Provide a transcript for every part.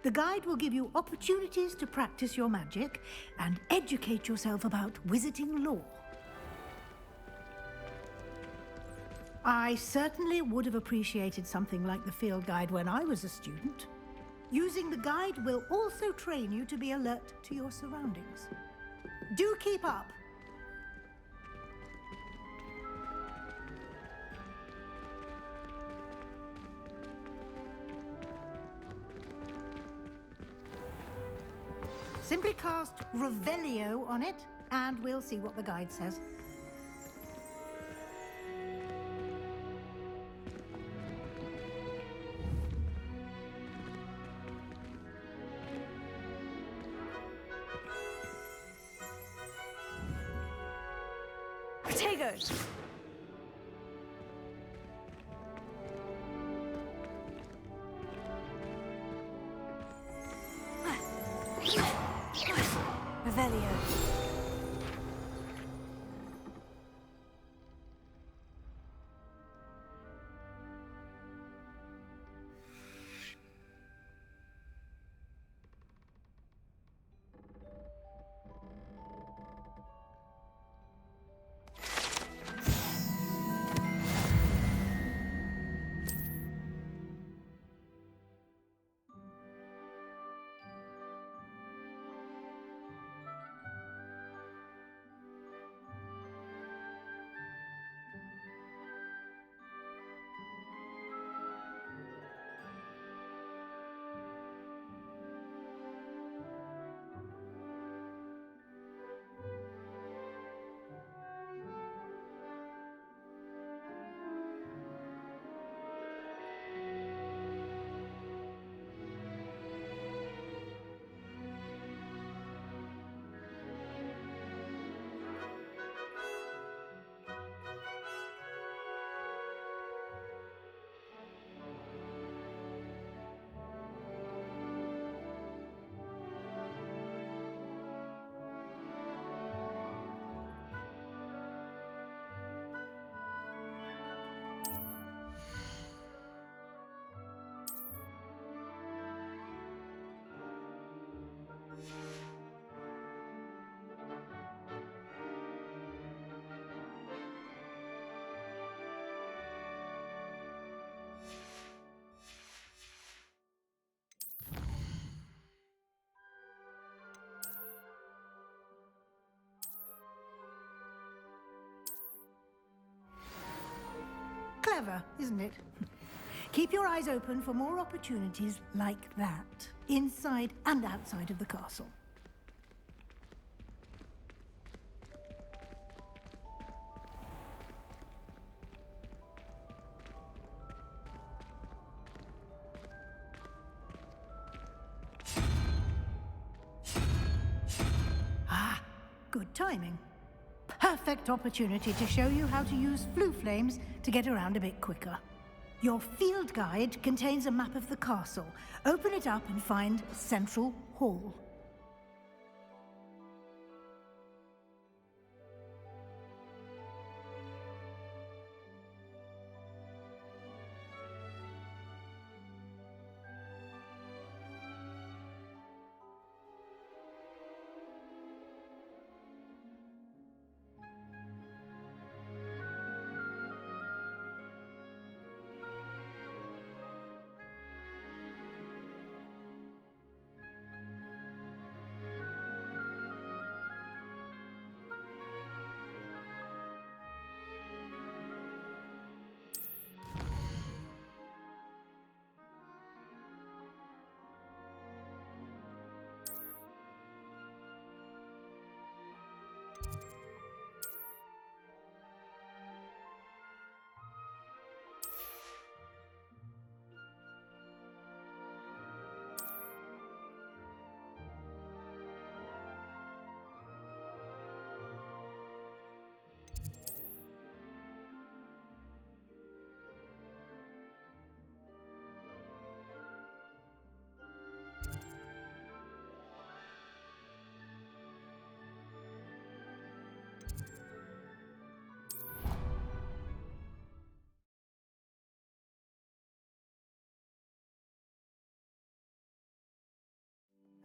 The guide will give you opportunities to practice your magic and educate yourself about wizarding lore. I certainly would have appreciated something like the field guide when I was a student. Using the guide will also train you to be alert to your surroundings. Do keep up! Simply cast Revelio on it, and we'll see what the guide says. Potatoes! Revelio. Clever, isn't it? Keep your eyes open for more opportunities like that, inside and outside of the castle. Ah, good timing. Perfect opportunity to show you how to use flue flames to get around a bit quicker. Your field guide contains a map of the castle. Open it up and find Central Hall.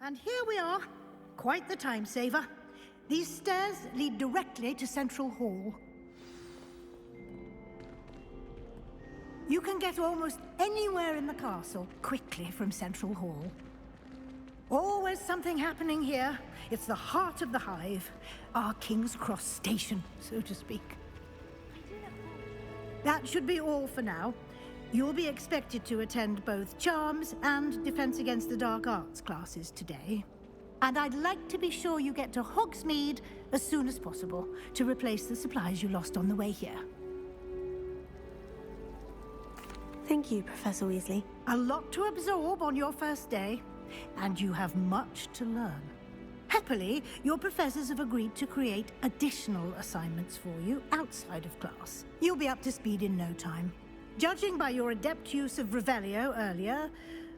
And here we are. Quite the time saver. These stairs lead directly to Central Hall. You can get almost anywhere in the castle quickly from Central Hall. Always something happening here. It's the heart of the hive. Our King's Cross station, so to speak. That should be all for now. You'll be expected to attend both Charms and Defense Against the Dark Arts classes today. And I'd like to be sure you get to Hogsmeade as soon as possible to replace the supplies you lost on the way here. Thank you, Professor Weasley. A lot to absorb on your first day, and you have much to learn. Happily, your professors have agreed to create additional assignments for you outside of class. You'll be up to speed in no time. Judging by your adept use of Revelio earlier,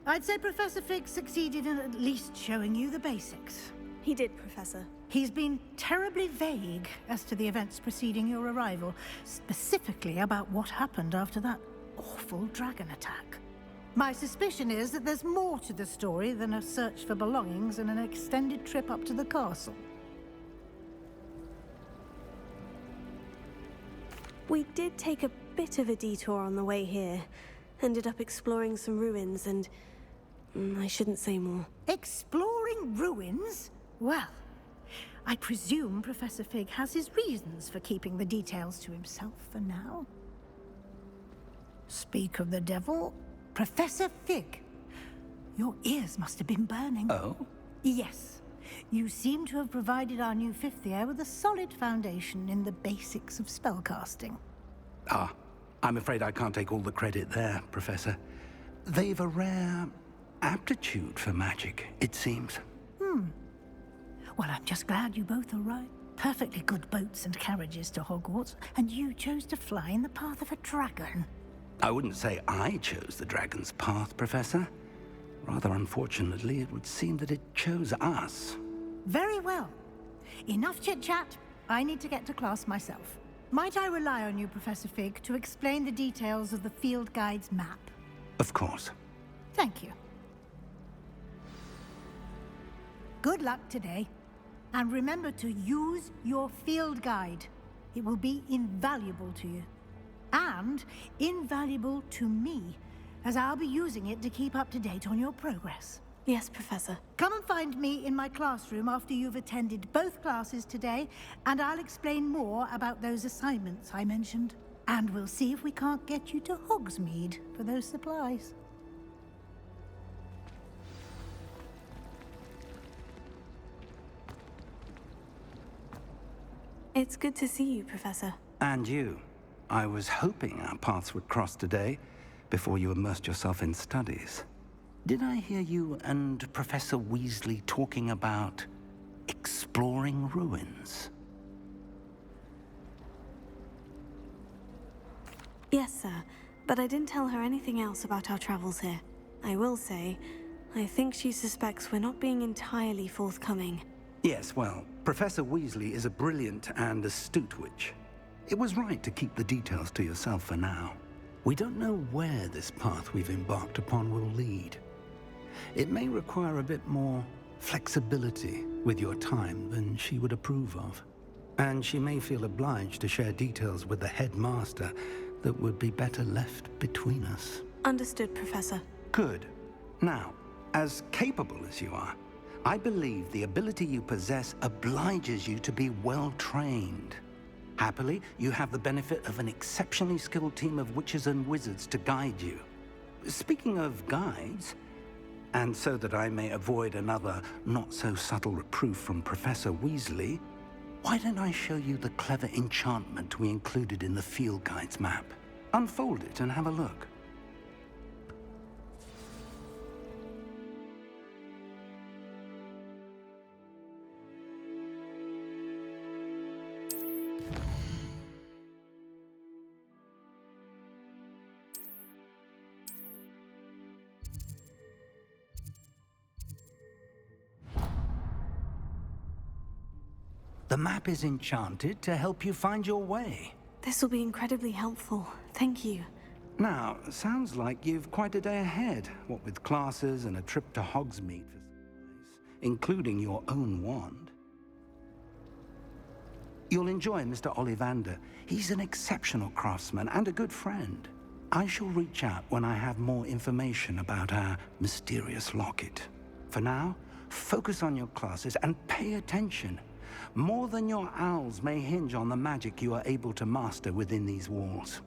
I'd say Professor Fig succeeded in at least showing you the basics. He did, Professor. He's been terribly vague as to the events preceding your arrival, specifically about what happened after that awful dragon attack. My suspicion is that there's more to the story than a search for belongings and an extended trip up to the castle. We did take a bit of a detour on the way here. Ended up exploring some ruins and... I shouldn't say more. Exploring ruins? Well, I presume Professor Fig has his reasons for keeping the details to himself for now. Speak of the devil, Professor Fig. Your ears must have been burning. Oh? Yes. You seem to have provided our new fifth year with a solid foundation in the basics of spellcasting. Ah, I'm afraid I can't take all the credit there, Professor. They've a rare aptitude for magic, it seems. Well, I'm just glad you both arrived. Perfectly good boats and carriages to Hogwarts, and you chose to fly in the path of a dragon. I wouldn't say I chose the dragon's path, Professor. Rather unfortunately, it would seem that it chose us. Very well. Enough chit-chat. I need to get to class myself. Might I rely on you, Professor Fig, to explain the details of the field guide's map? Of course. Thank you. Good luck today. And remember to use your field guide. It will be invaluable to you. And invaluable to me, as I'll be using it to keep up to date on your progress. Yes, Professor. Come and find me in my classroom after you've attended both classes today, and I'll explain more about those assignments I mentioned. And we'll see if we can't get you to Hogsmeade for those supplies. It's good to see you, Professor. And you. I was hoping our paths would cross today, before you immersed yourself in studies. Did I hear you and Professor Weasley talking about exploring ruins? Yes, sir. But I didn't tell her anything else about our travels here. I will say, I think she suspects we're not being entirely forthcoming. Yes, well, Professor Weasley is a brilliant and astute witch. It was right to keep the details to yourself for now. We don't know where this path we've embarked upon will lead. It may require a bit more flexibility with your time than she would approve of. And she may feel obliged to share details with the headmaster that would be better left between us. Understood, Professor. Good. Now, as capable as you are, I believe the ability you possess obliges you to be well trained. Happily, you have the benefit of an exceptionally skilled team of witches and wizards to guide you. Speaking of guides, and so that I may avoid another not-so-subtle reproof from Professor Weasley, why don't I show you the clever enchantment we included in the field guide's map? Unfold it and have a look. The map is enchanted to help you find your way. This will be incredibly helpful. Thank you. Now, sounds like you've quite a day ahead, what with classes and a trip to Hogsmeade for supplies. including your own wand. You'll enjoy Mr. Ollivander. He's an exceptional craftsman and a good friend. I shall reach out when I have more information about our mysterious locket. For now, focus on your classes and pay attention. More than your owls may hinge on the magic you are able to master within these walls.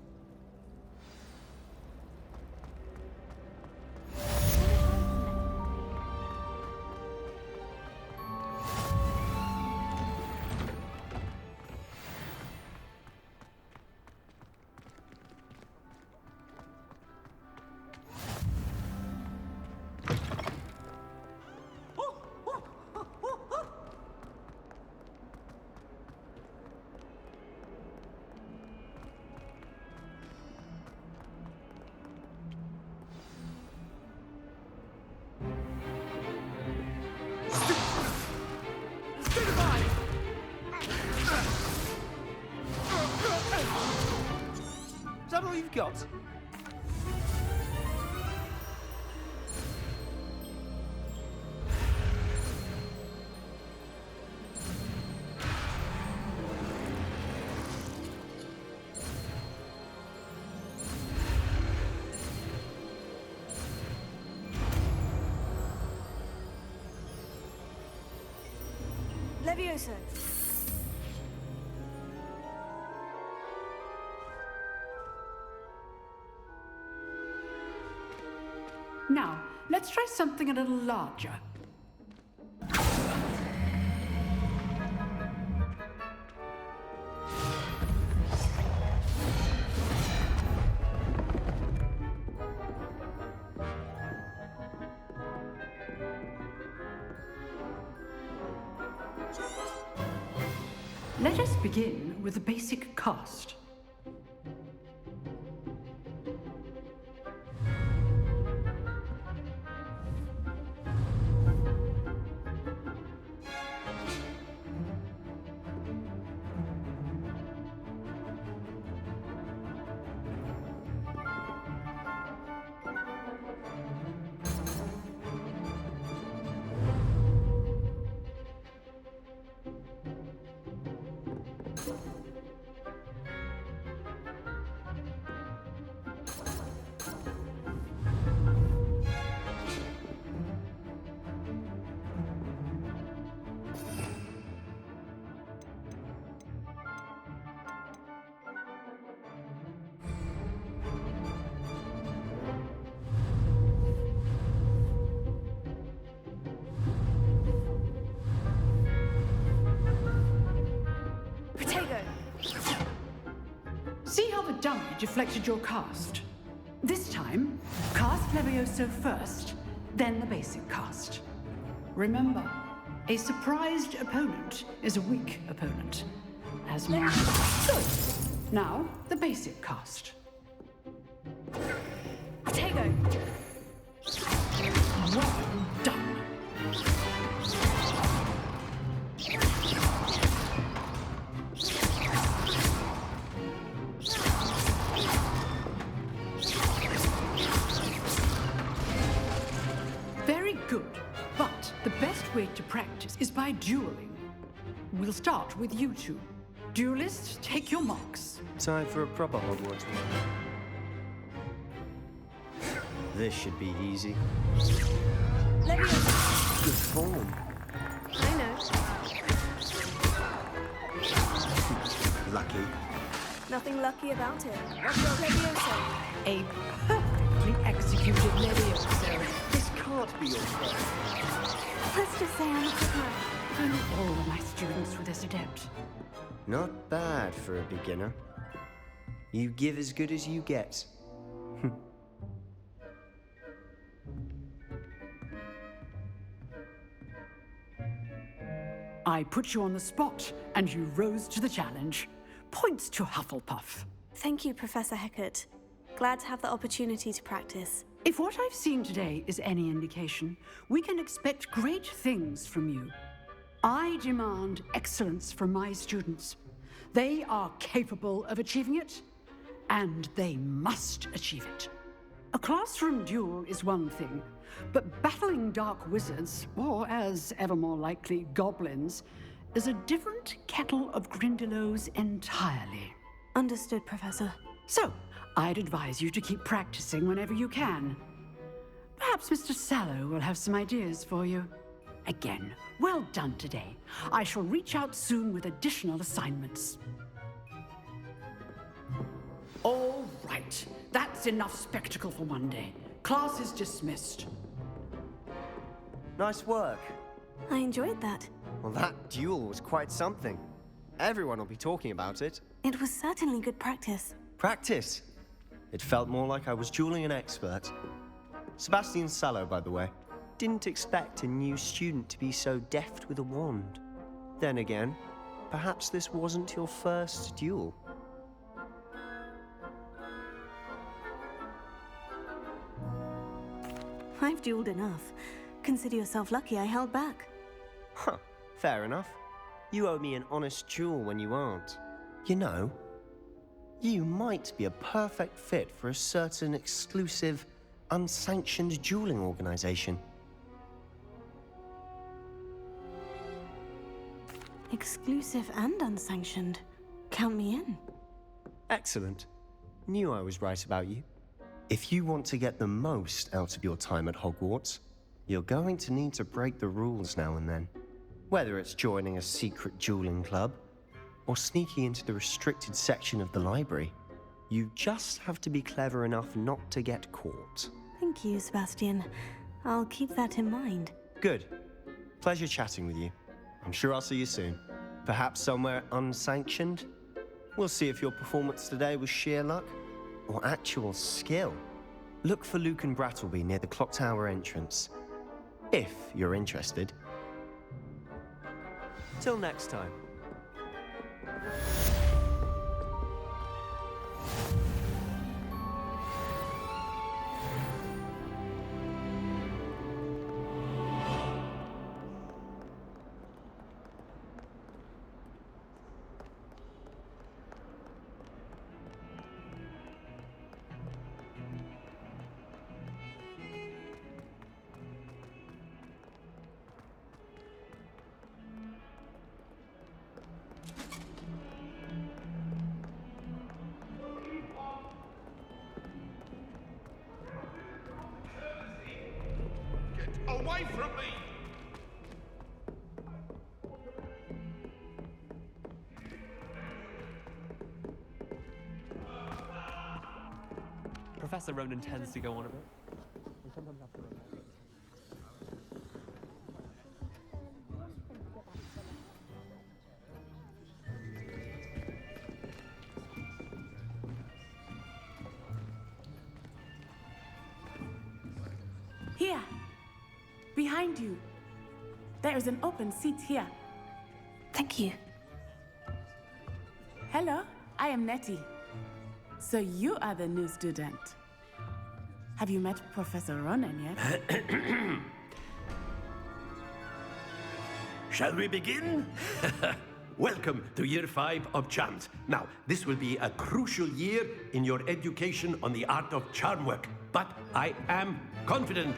Is that all you've got? Levioso. Now, let's try something a little larger. Let us begin with the basic cast. See how the dummy deflected your cast? This time, cast Levioso first, then the basic cast. Remember, a surprised opponent is a weak opponent. As mine. Good. Now, the basic cast. Potato. Well done. Very good, but the best way to practice is by dueling. We'll start with you two. Duelists, take your marks. Time for a proper Hogwarts one. This should be easy. Levioso. Good form. I know. Lucky. Nothing lucky about it. Levioso. A perfectly executed Levioso. This can't be your fault. Let's just say I'm a good man. If only all of my students were this adept. Not bad for a beginner. You give as good as you get. I put you on the spot, and you rose to the challenge. Points to Hufflepuff. Thank you, Professor Hecat. Glad to have the opportunity to practice. If what I've seen today is any indication, we can expect great things from you. I demand excellence from my students. They are capable of achieving it, and they must achieve it. A classroom duel is one thing, but battling dark wizards, or as ever more likely, goblins, is a different kettle of Grindylows entirely. Understood, Professor. So, I'd advise you to keep practicing whenever you can. Perhaps Mr. Sallow will have some ideas for you. Again, well done today. I shall reach out soon with additional assignments. All right, that's enough spectacle for one day. Class is dismissed. Nice work. I enjoyed that. Well, that duel was quite something. Everyone will be talking about it. It was certainly good practice. Practice. It felt more like I was dueling an expert. Sebastian Sallow, by the way. Didn't expect a new student to be so deft with a wand. Then again, perhaps this wasn't your first duel. I've dueled enough. Consider yourself lucky I held back. Huh, fair enough. You owe me an honest duel when you aren't. You know, you might be a perfect fit for a certain exclusive, unsanctioned dueling organization. Exclusive and unsanctioned. Count me in. Excellent. Knew I was right about you. If you want to get the most out of your time at Hogwarts, you're going to need to break the rules now and then. Whether it's joining a secret dueling club, or sneaking into the restricted section of the library, you just have to be clever enough not to get caught. Thank you, Sebastian. I'll keep that in mind. Good. Pleasure chatting with you. I'm sure I'll see you soon. Perhaps somewhere unsanctioned? We'll see if your performance today was sheer luck or actual skill. Look for Luke and Brattleby near the clock tower entrance, if you're interested. Till next time. Away from me! Professor Ronan tends to go on a bit. And sometimes after a while. Here, behind you. There is an open seat here. Thank you. Hello, I am Nettie. So you are the new student. Have you met Professor Ronan yet? Shall we begin? Welcome to Year 5 of Charms. Now, this will be a crucial year in your education on the art of charm work. But I am confident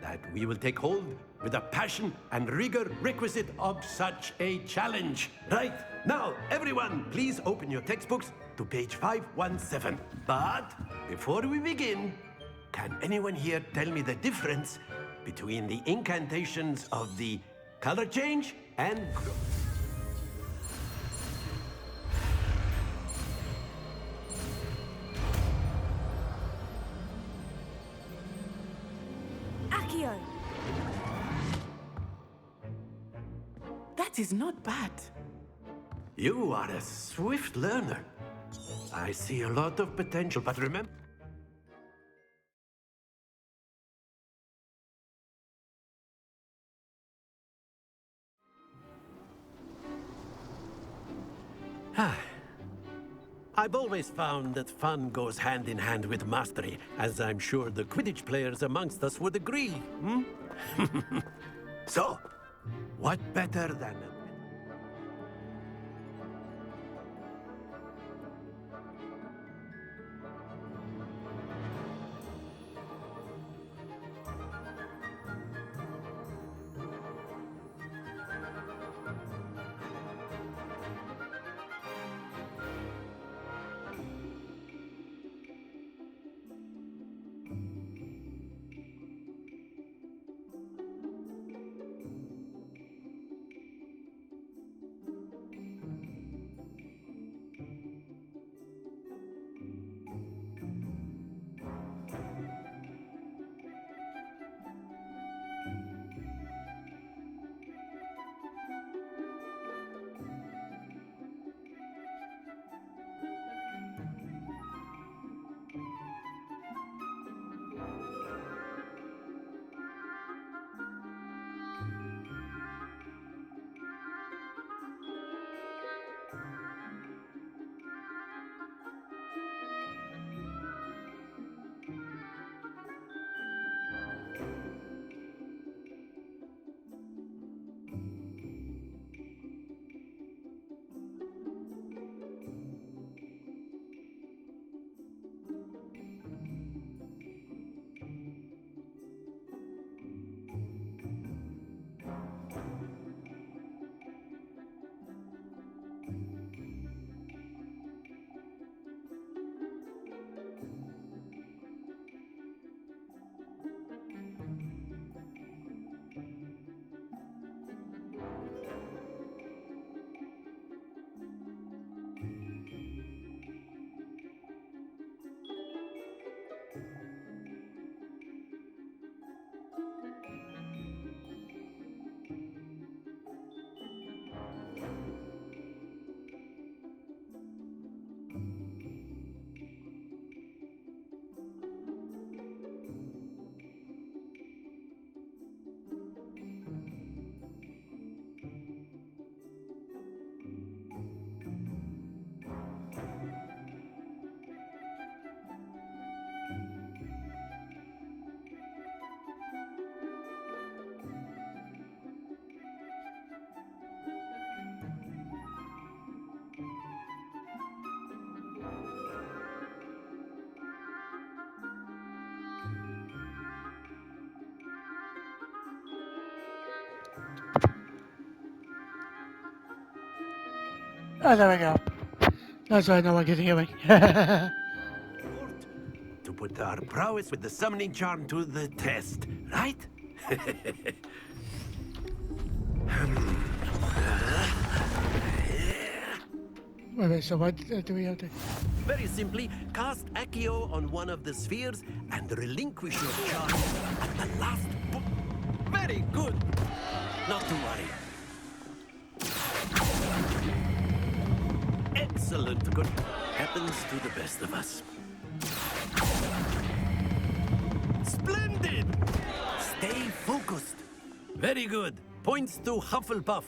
that we will take hold with the passion and rigor requisite of such a challenge. Right, now, everyone, please open your textbooks to page 517. But before we begin, can anyone here tell me the difference between the incantations of the color change and Accio! That is not bad. You are a swift learner. I see a lot of potential, but remember... I've always found that fun goes hand in hand with mastery, as I'm sure the Quidditch players amongst us would agree, hmm? So, what better than... Oh, there we go. That's why no one can hear me. To put our prowess with the summoning charm to the test, right? Wait, so what do we have to... Very simply, cast Accio on one of the spheres and relinquish your charm at the last Very good. Not to worry. Excellent. Good. Happens to the best of us. Splendid! Stay focused. Very good. Points to Hufflepuff.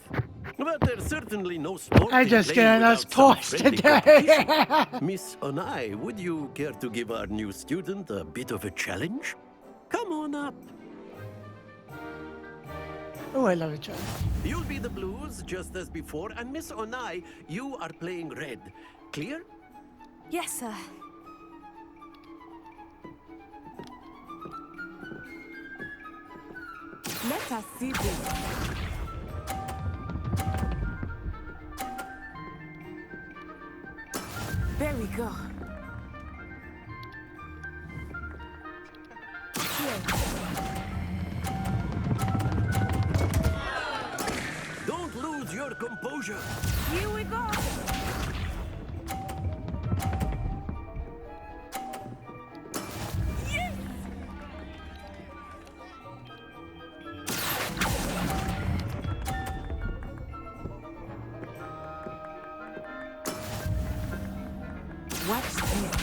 But there's certainly no sport. I just get us tossed today. Miss Onai, would you care to give our new student a bit of a challenge? Come on up. Oh, I love a challenge. You'll be the blues just as before, and Miss Onai, you are playing red. Clear? Yes, sir. Let us see this. There we go. Here. Don't lose your composure. Here we go. Yes! Watch this.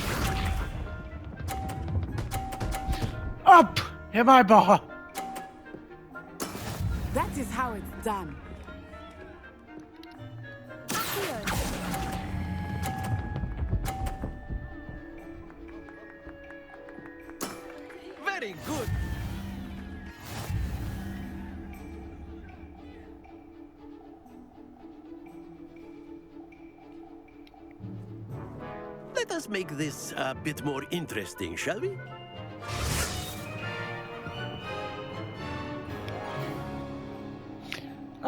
Up! Hit my ball. That is how it's done. Here. Very good. Let us make this a bit more interesting, shall we?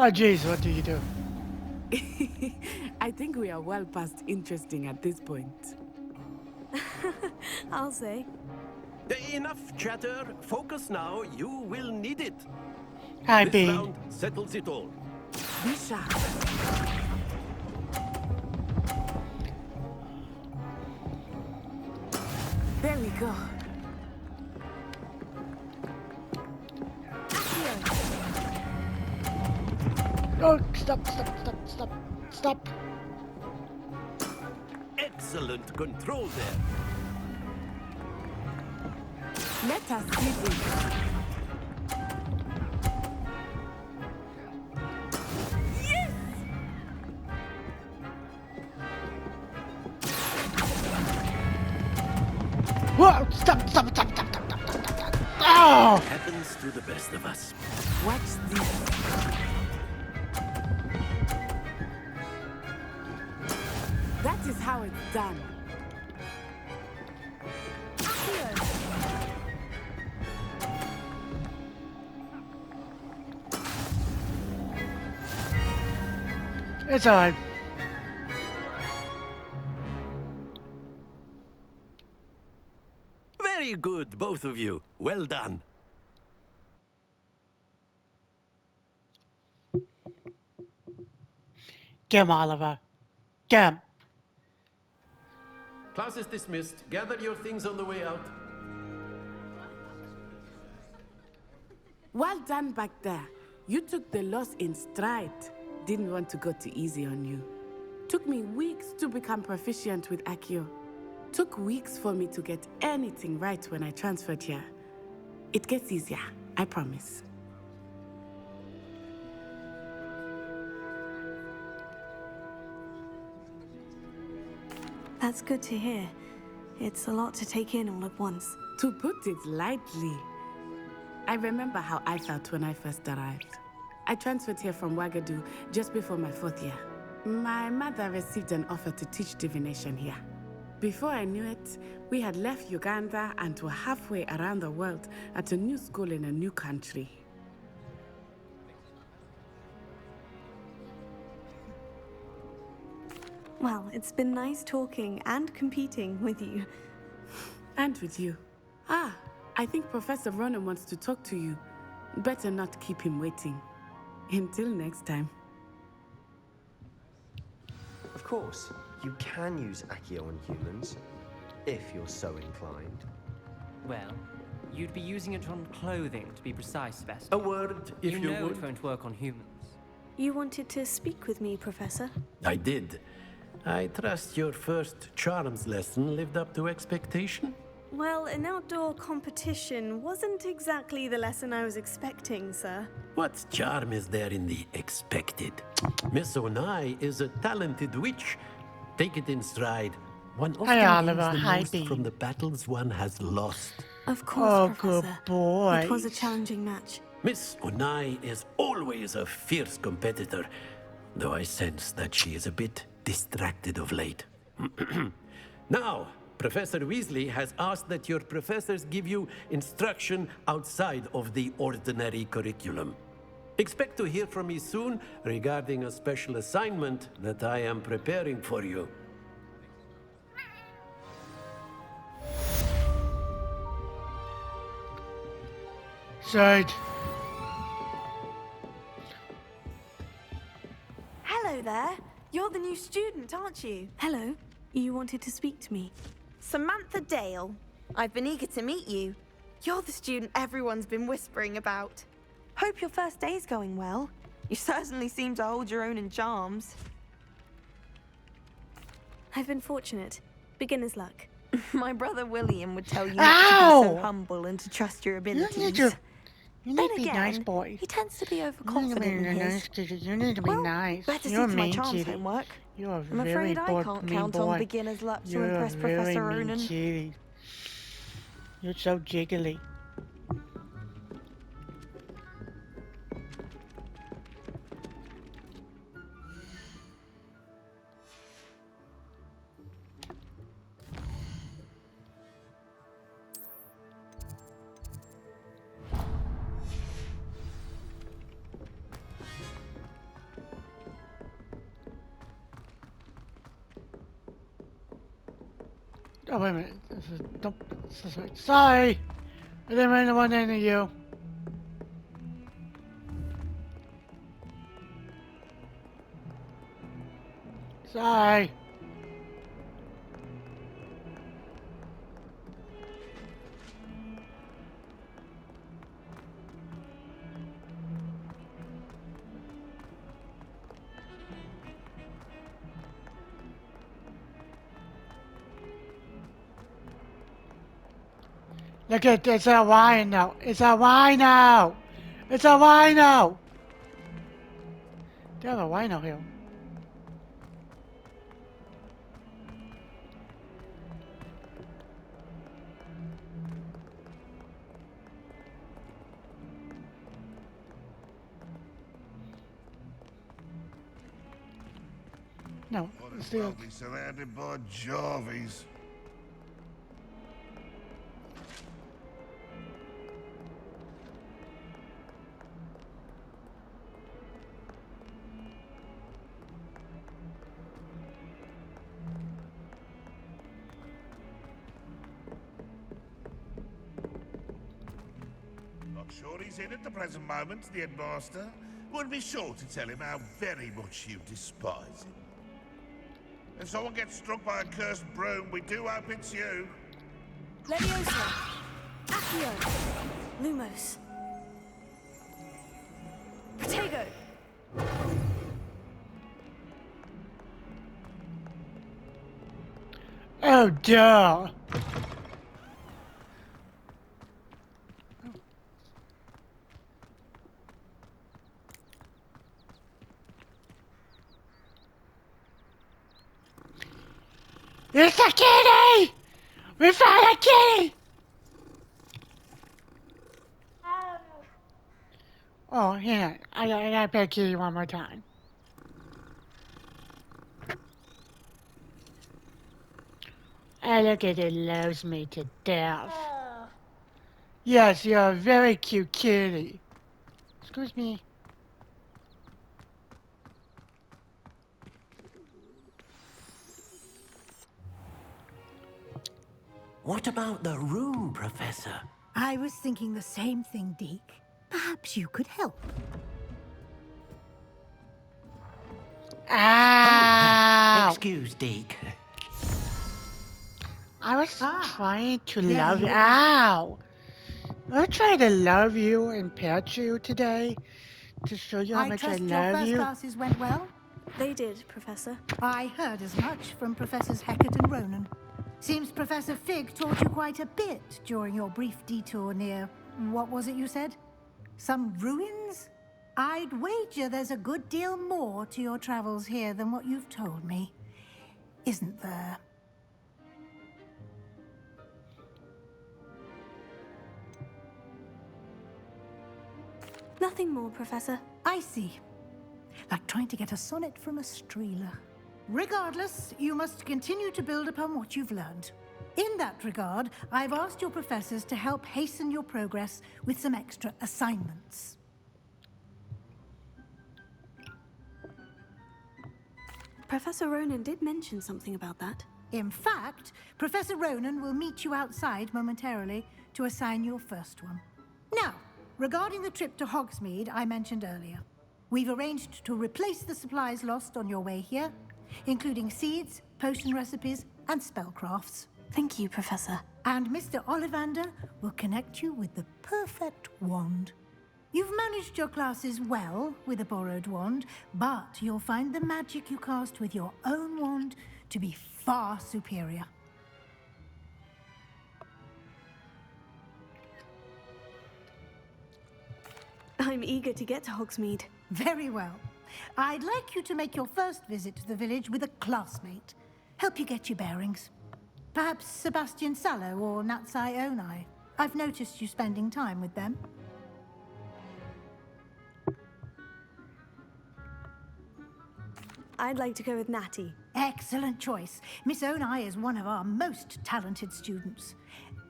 Oh, jeez, what do you do? I think we are well past interesting at this point. I'll say. Enough chatter. Focus now. You will need it. Hi, This Bean. round settles it all. Be sharp. There we go. Here. Oh, stop. Stop. Excellent control there. Let us see this. Yes! Whoa, stop. Oh! Happens to the best of us. Watch this. That is how it's done. Here. It's alright. Very good, both of you. Well done. Get him, Oliver. Get him. Class is dismissed. Gather your things on the way out. Well done back there. You took the loss in stride. Didn't want to go too easy on you. Took me weeks to become proficient with Accio. Took weeks for me to get anything right when I transferred here. It gets easier, I promise. That's good to hear. It's a lot to take in all at once. To put it lightly, I remember how I felt when I first arrived. I transferred here from Ouagadougou just before my 4th year. My mother received an offer to teach divination here. Before I knew it, we had left Uganda and were halfway around the world at a new school in a new country. Well, it's been nice talking and competing with you. And with you. Ah, I think Professor Ronan wants to talk to you. Better not keep him waiting. Until next time. Of course, you can use Accio on humans, if you're so inclined. Well, you'd be using it on clothing, to be precise, Best. A word, if you know would. it won't work on humans. You wanted to speak with me, Professor? I did. I trust your first charms lesson lived up to expectation? Well, an outdoor competition wasn't exactly the lesson I was expecting, sir. What charm is there in the expected? Miss Onai is a talented witch. Take it in stride. One often Hi, gains Oliver. the Hi, most Bean. from the battles one has lost. Of course, Oh, Professor. good boy. It was a challenging match. Miss Onai is always a fierce competitor, though I sense that she is a bit distracted of late. Now, Professor Weasley has asked that your professors give you instruction outside of the ordinary curriculum. Expect to hear from me soon regarding a special assignment that I am preparing for you. Side. Hello there. You're the new student, aren't you? Hello. You wanted to speak to me. Samantha Dale. I've been eager to meet you. You're the student everyone's been whispering about. Hope your first day's going well. You certainly seem to hold your own in charms. I've been fortunate. Beginner's luck. My brother William would tell you not to be so Ow! humble and to trust your You abilities. need to Then be again, nice, boy. he tends to be You need to overconfident be in his. nice, kitty. You need to be Well, nice. better You're see to my mean, charms kitty. homework. You're a I'm very afraid I bold, can't mean count boy. on beginner's luck to You're impress a very Professor mean Ronan. kitty. You're so jiggly. Oh, wait a minute. This is right. Sorry! I didn't mean to run into you. Sorry. Look at it's a rhino. It's a rhino. It's a rhino. They have a rhino here. No, it's the Probably surrounded by Jarvies. Not sure he's in at the present moment, the headmaster. Would be sure to tell him how very much you despise him. If someone gets struck by a cursed broom, we do hope it's you. Leviosa. Accio. Lumos. Protego. Oh, duh. It's a kitty! We found a kitty! Oh, hang on. I gotta pet kitty one more time. Oh, look at it, loves me to death. Yes, you're a very cute kitty. Excuse me. What about the room, Professor? I was thinking the same thing, Deke. Perhaps you could help. Ow! Excuse, Deke. I was trying to there love you you. are. Ow! I tried to love you and pet you today to show you how I much I trust your love first you. classes went well? They did, Professor. I heard as much from Professors Hecat and Ronan. Seems Professor Fig taught you quite a bit during your brief detour near... what was it you said? Some ruins? I'd wager there's a good deal more to your travels here than what you've told me. Isn't there? Nothing more, Professor. I see. Like trying to get a sonnet from a streeler. Regardless, you must continue to build upon what you've learned. In that regard, I've asked your professors to help hasten your progress with some extra assignments. Professor Ronan did mention something about that. In fact, Professor Ronan will meet you outside momentarily to assign your first one. Now, regarding the trip to Hogsmeade I mentioned earlier, we've arranged to replace the supplies lost on your way here, including seeds, potion recipes, and spellcrafts. Thank you, Professor. And Mr. Ollivander will connect you with the perfect wand. You've managed your classes well with a borrowed wand, but you'll find the magic you cast with your own wand to be far superior. I'm eager to get to Hogsmeade. Very well. I'd like you to make your first visit to the village with a classmate. Help you get your bearings. Perhaps Sebastian Sallow or Natsai Onai. I've noticed you spending time with them. I'd like to go with Natty. Excellent choice. Miss Onai is one of our most talented students.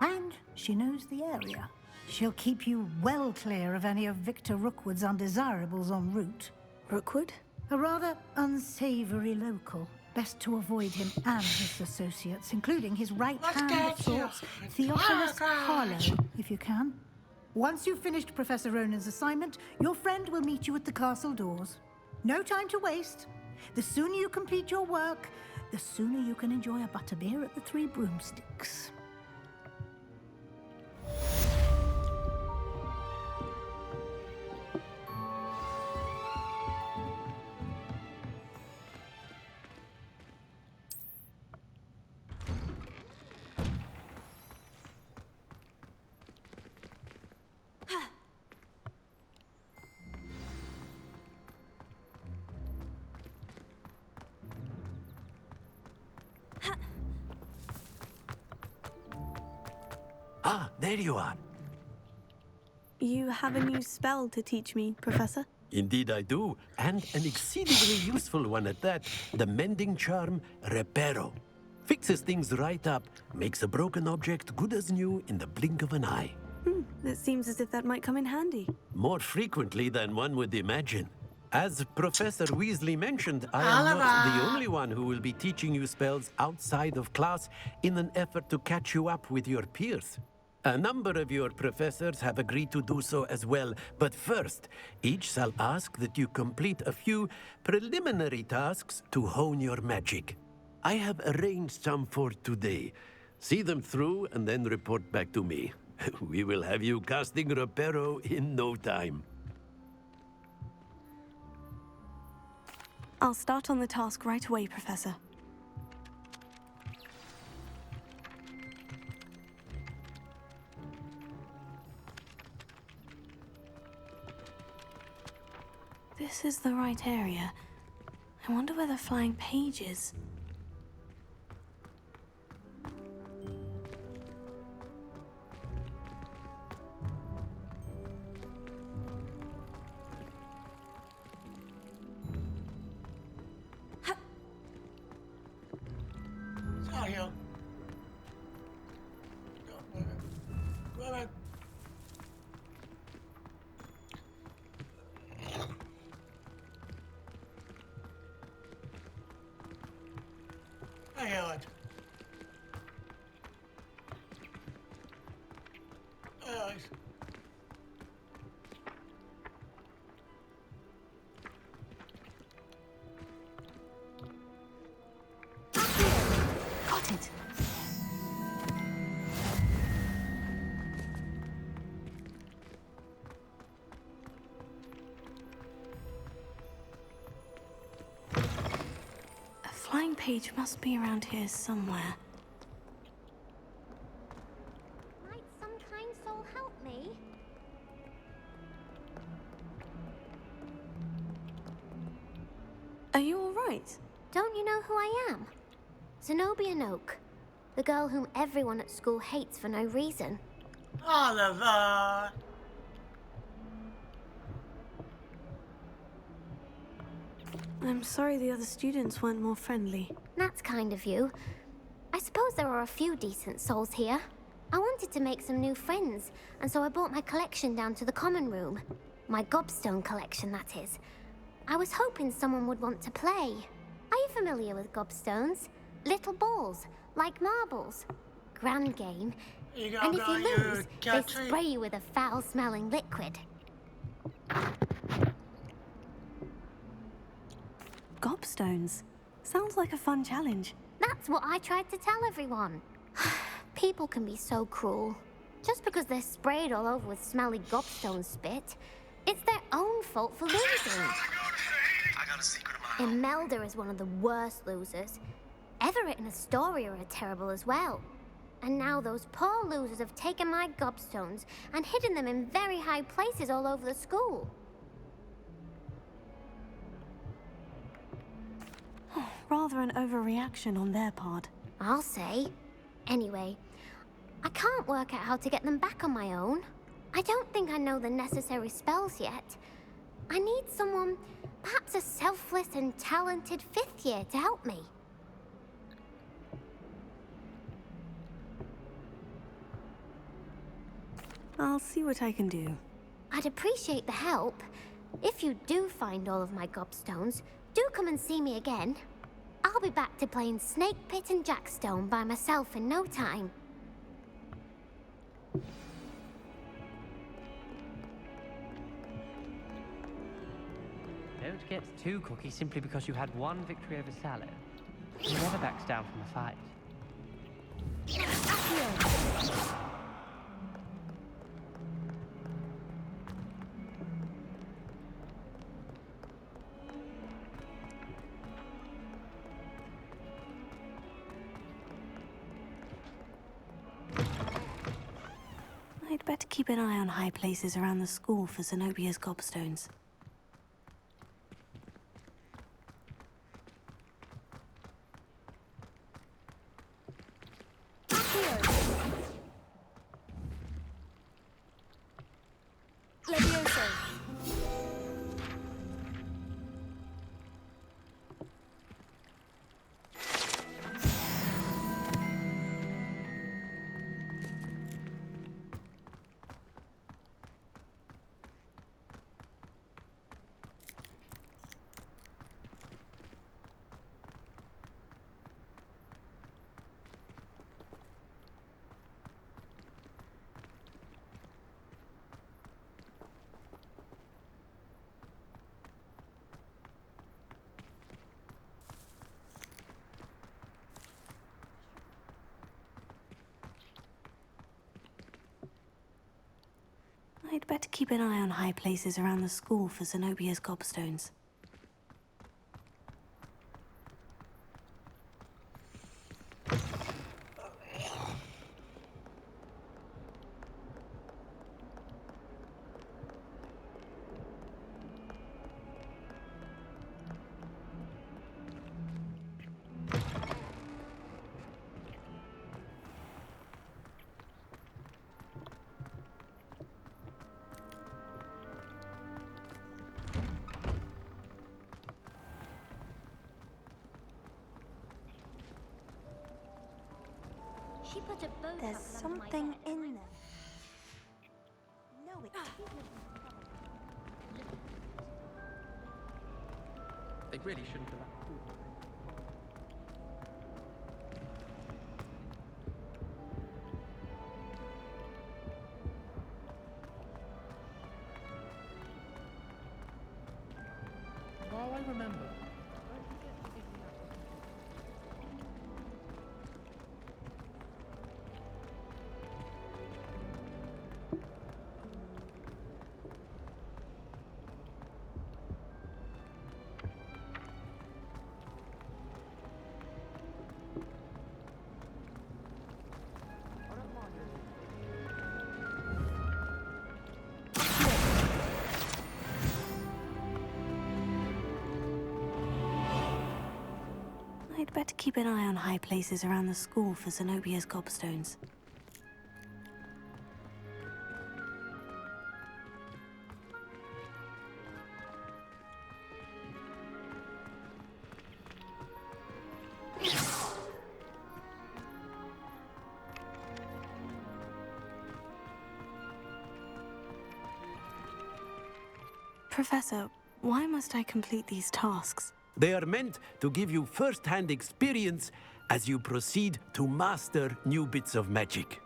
And she knows the area. She'll keep you well clear of any of Victor Rookwood's undesirables en route. Rookwood? A rather unsavory local. Best to avoid him and his associates, including his right-hand of sorts, Theophilus Harlow, if you can. Once you've finished Professor Ronan's assignment, your friend will meet you at the castle doors. No time to waste. The sooner you complete your work, the sooner you can enjoy a butterbeer at the Three Broomsticks. Ah, there you are. You have a new spell to teach me, Professor? Indeed I do, and an exceedingly useful one at that. The mending charm, Reparo. Fixes things right up, makes a broken object good as new in the blink of an eye. It seems as if that might come in handy. More frequently than one would imagine. As Professor Weasley mentioned, I am not the only one who will be teaching you spells outside of class in an effort to catch you up with your peers. A number of your professors have agreed to do so as well, but first, each shall ask that you complete a few preliminary tasks to hone your magic. I have arranged some for today. See them through and then report back to me. We will have you casting Reparo in no time. I'll start on the task right away, Professor. This is the right area. I wonder where the flying page is. Sorry. excited. A flying page must be around here somewhere. Might some kind soul help me? Are you all right? Don't you know who I am? Zenobia Noak, the girl whom everyone at school hates for no reason. Oliver! I'm sorry the other students weren't more friendly. That's kind of you. I suppose there are a few decent souls here. I wanted to make some new friends, and so I brought my collection down to the common room. My gobstone collection, that is. I was hoping someone would want to play. Are you familiar with gobstones? Little balls, like marbles. Grand game. And if you lose, they spray you with a foul-smelling liquid. Gobstones. Sounds like a fun challenge. That's what I tried to tell everyone. People can be so cruel. Just because they're sprayed all over with smelly gobstone spit, it's their own fault for losing. I got a secret of my own. Imelda is one of the worst losers. Everett and Astoria are terrible as well. And now those poor losers have taken my gobstones and hidden them in very high places all over the school. Rather an overreaction on their part. I'll say. Anyway, I can't work out how to get them back on my own. I don't think I know the necessary spells yet. I need someone, perhaps a selfless and talented fifth year to help me. I'll see what I can do. I'd appreciate the help. If you do find all of my gobstones, do come and see me again. I'll be back to playing Snake Pit and Jackstone by myself in no time. Don't get too cocky simply because you had one victory over Salad. He never backs down from a fight. I'd better keep an eye on high places around the school for Zenobia's gobstones. I'd better keep an eye on high places around the school for Zenobia's gobstones. She put a boat There's up something in them. No, it They really shouldn't have. Well, I remember. I'd better keep an eye on high places around the school for Zenobia's gobstones. Professor, why must I complete these tasks? They are meant to give you first-hand experience as you proceed to master new bits of magic.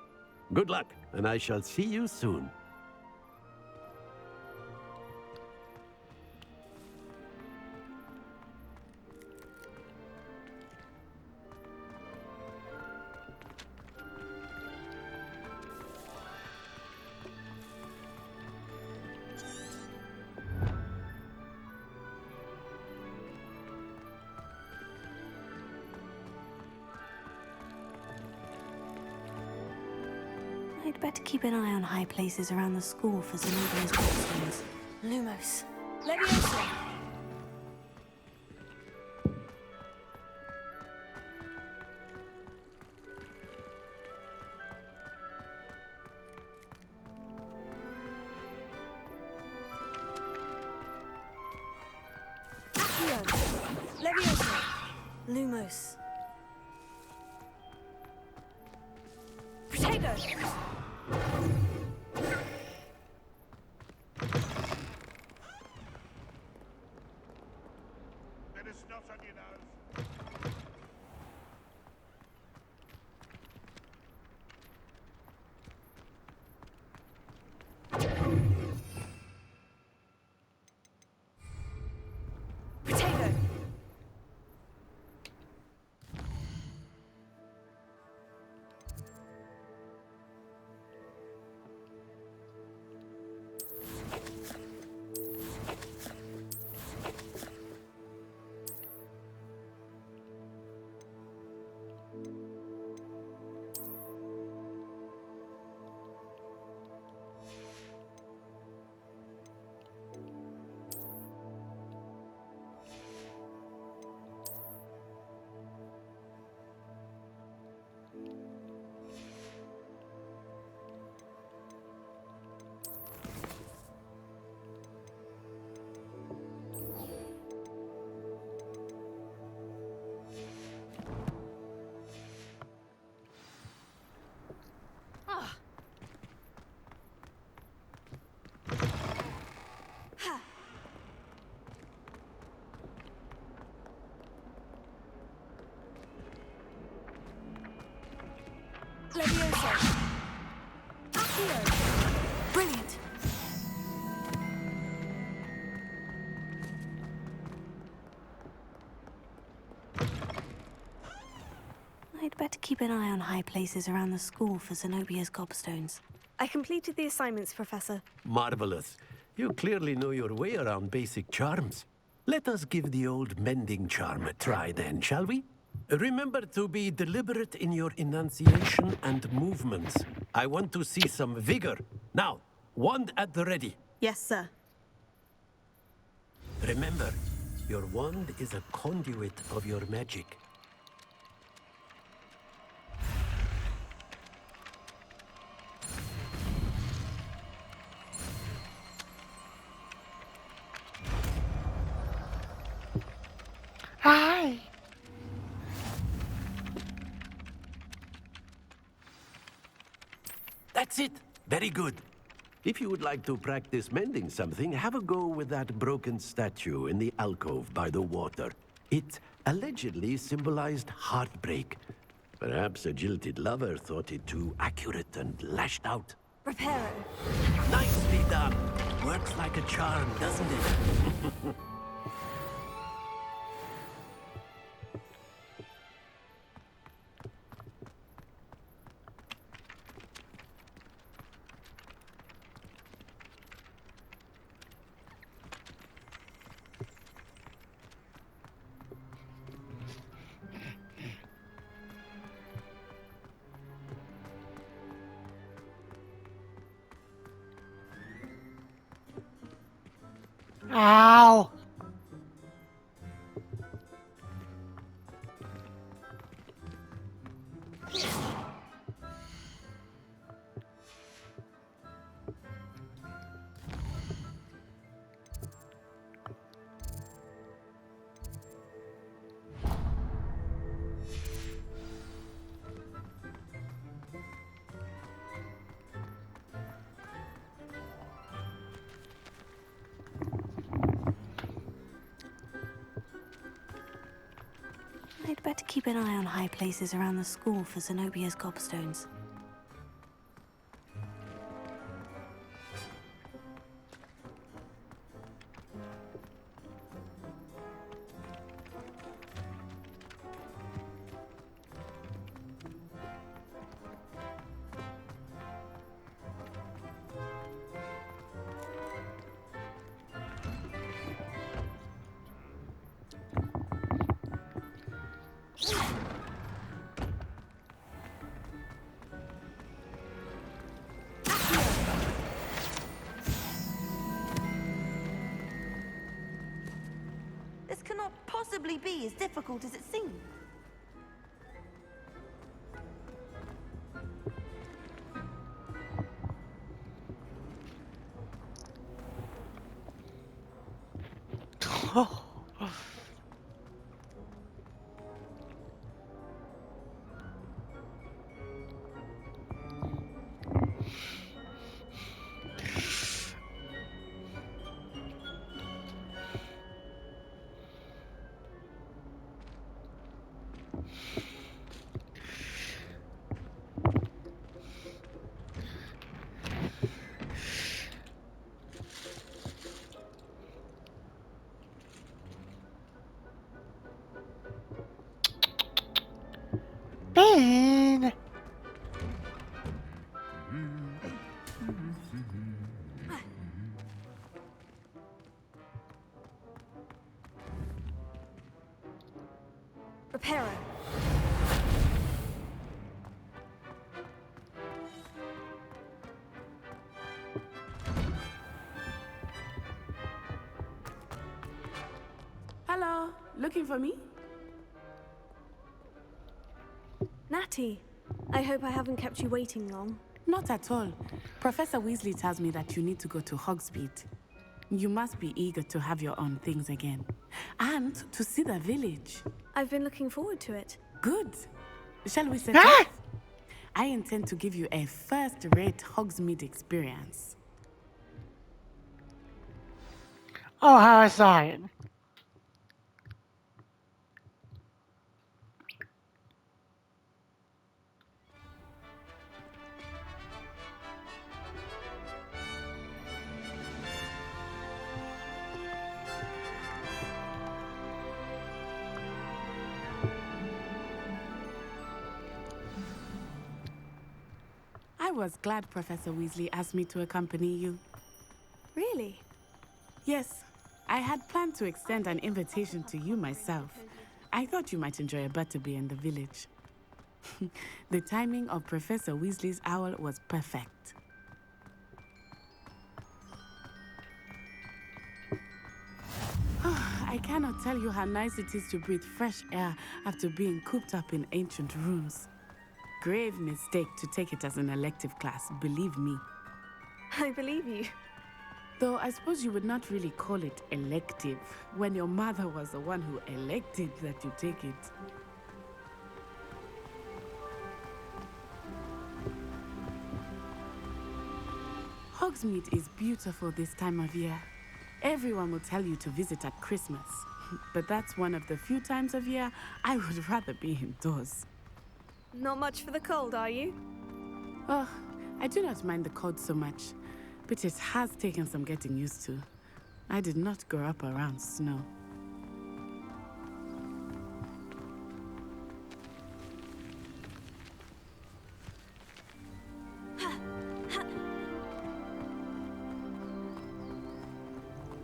Good luck, and I shall see you soon. I'd better keep an eye on high places around the school for Zenobia's gobstones. Lumos. Leviosa! Accio! Leviosa! Lumos. Protego! Let us not on your nose. Protego! Leviosa! Accio! Brilliant! I'd better keep an eye on high places around the school for Zenobia's gobstones. I completed the assignments, Professor. Marvelous. You clearly know your way around basic charms. Let us give the old mending charm a try then, shall we? Remember to be deliberate in your enunciation and movements. I want to see some vigor. Now, wand at the ready. Yes, sir. Remember, your wand is a conduit of your magic. Hi! That's it. Very good. If you would like to practice mending something, have a go with that broken statue in the alcove by the water. It allegedly symbolized heartbreak. Perhaps a jilted lover thought it too accurate and lashed out. Reparo. Nicely done. Works like a charm, doesn't it? Ow! I'd better keep an eye on high places around the school for Zenobia's gobstones. This cannot possibly be as difficult as it seems. Oh. Ben! Reparo. Hello, looking for me? Natty, I hope I haven't kept you waiting long. Not at all. Professor Weasley tells me that you need to go to Hogsmeade. You must be eager to have your own things again. And to see the village. I've been looking forward to it. Good. Shall we set off? I intend to give you a first-rate Hogsmeade experience. Oh, how exciting. I was glad Professor Weasley asked me to accompany you. Really? Yes. I had planned to extend an invitation to you myself. I thought you might enjoy a butterbeer in the village. The timing of Professor Weasley's owl was perfect. I cannot tell you how nice it is to breathe fresh air after being cooped up in ancient rooms. Grave mistake to take it as an elective class, believe me. I believe you. Though I suppose you would not really call it elective when your mother was the one who elected that you take it. Hogsmeade is beautiful this time of year. Everyone will tell you to visit at Christmas, but that's one of the few times of year I would rather be indoors. Not much for the cold, are you? Oh, I do not mind the cold so much, but it has taken some getting used to. I did not grow up around snow.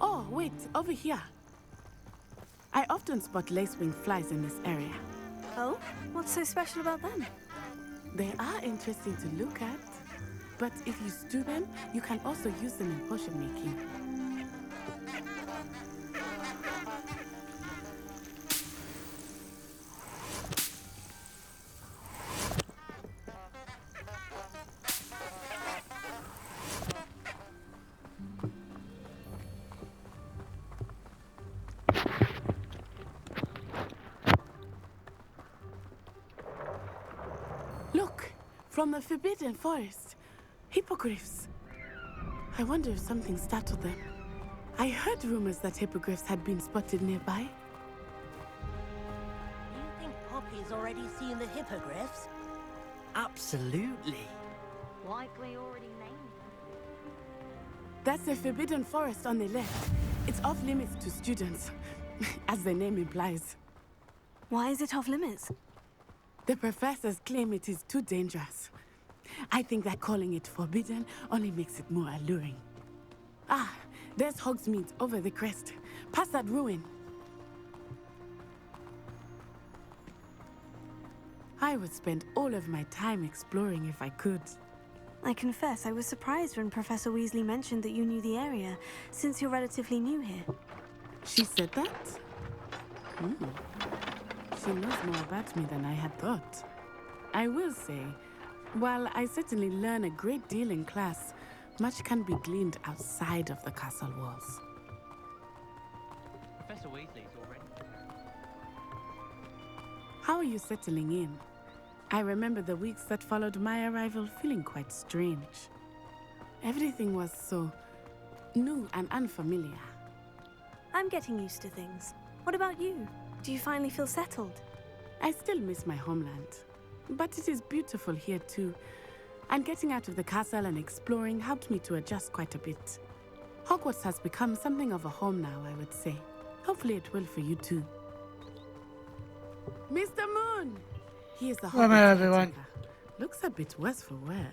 Oh, wait, over here. I often spot lacewing flies in this area. Oh? What's so special about them? They are interesting to look at, but if you stew them, you can also use them in potion making. Look, from the Forbidden Forest, hippogriffs. I wonder if something startled them. I heard rumors that hippogriffs had been spotted nearby. You think guys already seen the hippogriffs? Absolutely. Likely already named. That's the Forbidden Forest on the left. It's off limits to students, as the name implies. Why is it off limits? The professors claim it is too dangerous. I think that calling it forbidden only makes it more alluring. Ah, there's Hogsmeade over the crest, past that ruin. I would spend all of my time exploring if I could. I confess I was surprised when Professor Weasley mentioned that you knew the area, since you're relatively new here. She said that? She knows more about me than I had thought. I will say, while I certainly learn a great deal in class, much can be gleaned outside of the castle walls. Professor Weasley's already... How are you settling in? I remember the weeks that followed my arrival feeling quite strange. Everything was so new and unfamiliar. I'm getting used to things. What about you? Do you finally feel settled? I still miss my homeland, but it is beautiful here too. And getting out of the castle and exploring helped me to adjust quite a bit. Hogwarts has become something of a home now, I would say. Hopefully it will for you too. Mr. Moon! He is the Hogwarts caretaker. Looks a bit worse for wear.